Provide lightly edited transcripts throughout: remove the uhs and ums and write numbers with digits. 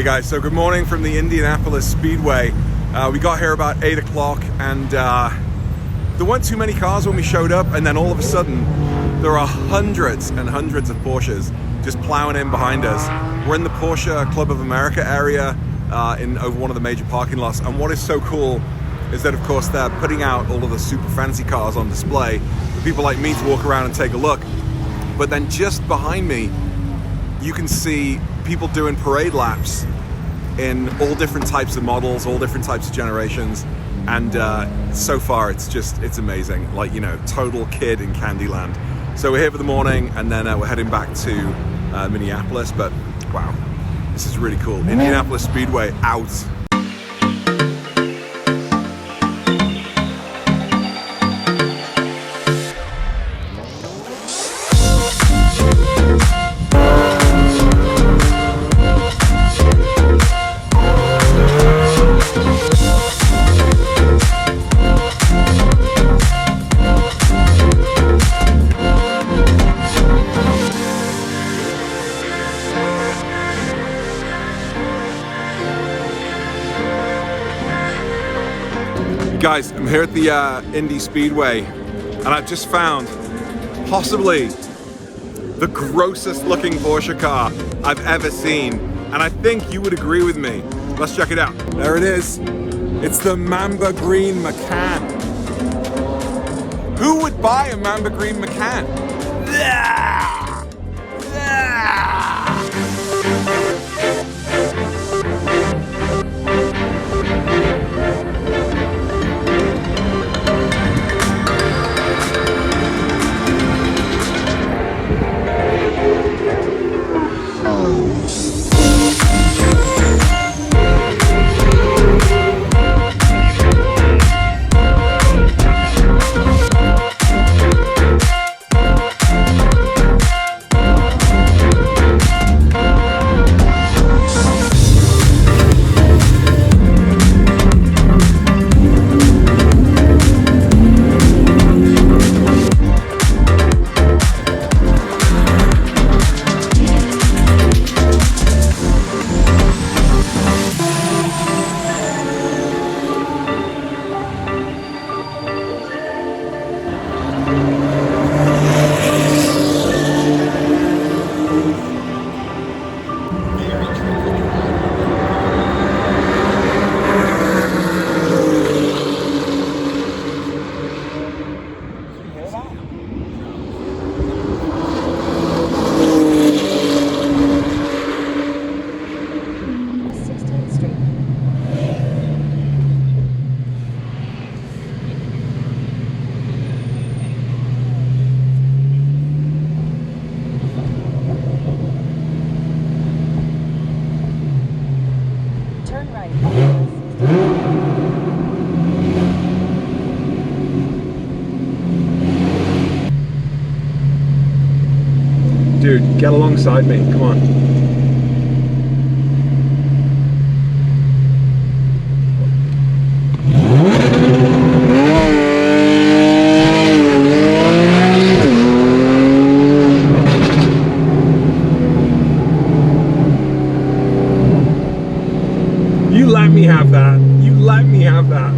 Guys, so good morning from the Indianapolis Speedway. We got here about 8 o'clock and there weren't too many cars when we showed up, and then all of a sudden there are hundreds and hundreds of Porsches just plowing in behind us. We're in the Porsche Club of America area over one of the major parking lots, and what is so cool is that of course they're putting out all of the super fancy cars on display for people like me to walk around and take a look. But then just behind me you can see people doing parade laps in all different types of models, all different types of generations, and so far it's amazing. Like, you know, total kid in Candyland. So we're here for the morning, and then we're heading back to Minneapolis. But wow, this is really cool. Indianapolis Speedway out. Guys, I'm here at the Indy Speedway, and I've just found possibly the grossest looking Porsche car I've ever seen, and I think you would agree with me. Let's check it out. There it is. It's the Mamba green Macan. Who would buy a Mamba green Macan? Dude, get alongside me, come on. You let me have that. You let me have that.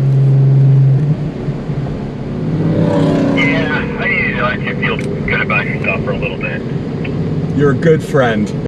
Yeah, I need to let you feel good about yourself for a little bit. You're a good friend.